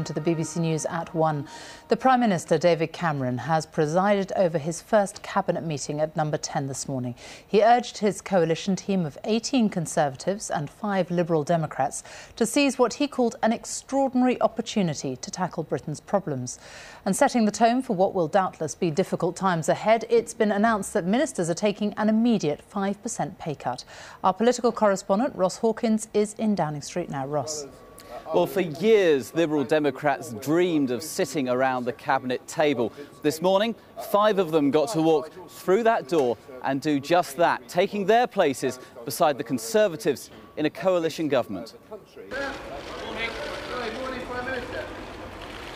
To the BBC News at 1. The Prime Minister, David Cameron, has presided over his first cabinet meeting at number 10 this morning. He urged his coalition team of 18 Conservatives and 5 Liberal Democrats to seize what he called an extraordinary opportunity to tackle Britain's problems. And setting the tone for what will doubtless be difficult times ahead, it's been announced that ministers are taking an immediate 5% pay cut. Our political correspondent, Ross Hawkins, is in Downing Street now. Ross. Well, for years, Liberal Democrats dreamed of sitting around the cabinet table. This morning, 5 of them got to walk through that door and do just that, taking their places beside the Conservatives in a coalition government.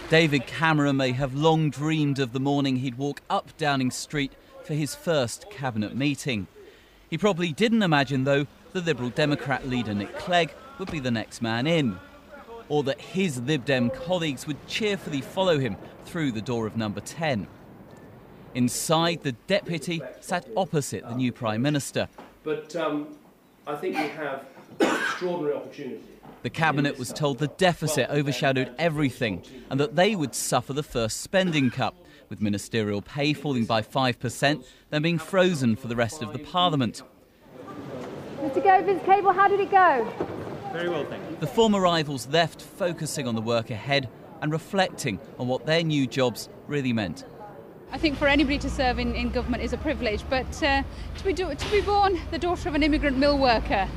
David Cameron may have long dreamed of the morning he'd walk up Downing Street for his first cabinet meeting. He probably didn't imagine, though, the Liberal Democrat leader Nick Clegg would be the next man in, or that his Lib Dem colleagues would cheerfully follow him through the door of number 10. Inside, the deputy sat opposite the new Prime Minister. But I think we have an extraordinary opportunity. The Cabinet was told the deficit overshadowed everything and that they would suffer the first spending cut, with ministerial pay falling by 5%, then being frozen for the rest of the Parliament. Mr. Govin's cable, how did it go? Very well, thank you. The former rivals left focusing on the work ahead and reflecting on what their new jobs really meant. I think for anybody to serve in government is a privilege, but to be born the daughter of an immigrant mill worker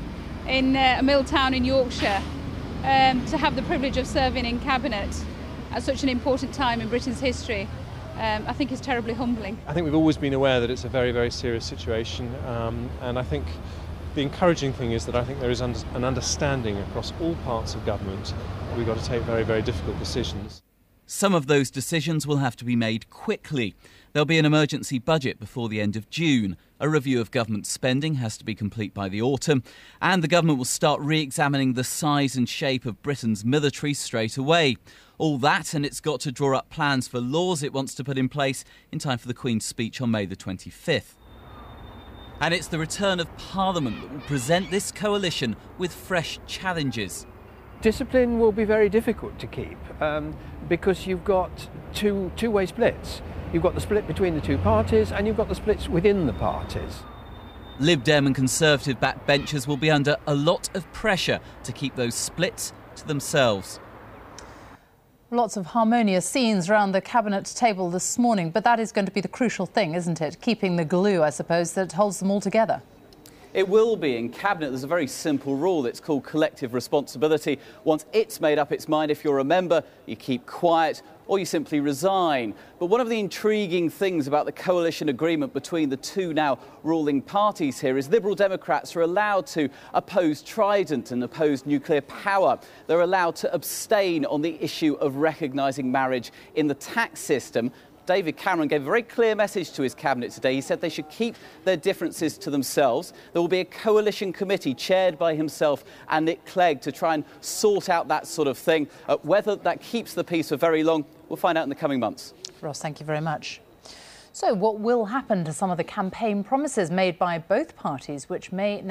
in a mill town in Yorkshire, to have the privilege of serving in cabinet at such an important time in Britain's history, I think is terribly humbling. I think we've always been aware that it's a very, very serious situation, and I think the encouraging thing is that I think there is an understanding across all parts of government that we've got to take very, very difficult decisions. Some of those decisions will have to be made quickly. There'll be an emergency budget before the end of June. A review of government spending has to be complete by the autumn. And the government will start re-examining the size and shape of Britain's military straight away. All that, and it's got to draw up plans for laws it wants to put in place in time for the Queen's speech on May the 25th. And it's the return of Parliament that will present this coalition with fresh challenges. Discipline will be very difficult to keep because you've got two-way splits. You've got the split between the two parties and you've got the splits within the parties. Lib Dem and Conservative backbenchers will be under a lot of pressure to keep those splits to themselves. Lots of harmonious scenes around the cabinet table this morning, but that is going to be the crucial thing, isn't it? Keeping the glue, I suppose, that holds them all together. It will be. In Cabinet, there's a very simple rule. It's called collective responsibility. Once it's made up its mind, if you're a member, you keep quiet or you simply resign. But one of the intriguing things about the coalition agreement between the two now ruling parties here is Liberal Democrats are allowed to oppose Trident and oppose nuclear power. They're allowed to abstain on the issue of recognising marriage in the tax system. David Cameron gave a very clear message to his cabinet today. He said they should keep their differences to themselves. There will be a coalition committee chaired by himself and Nick Clegg to try and sort out that sort of thing. Whether that keeps the peace for very long, we'll find out in the coming months. Ross, thank you very much. So what will happen to some of the campaign promises made by both parties, which may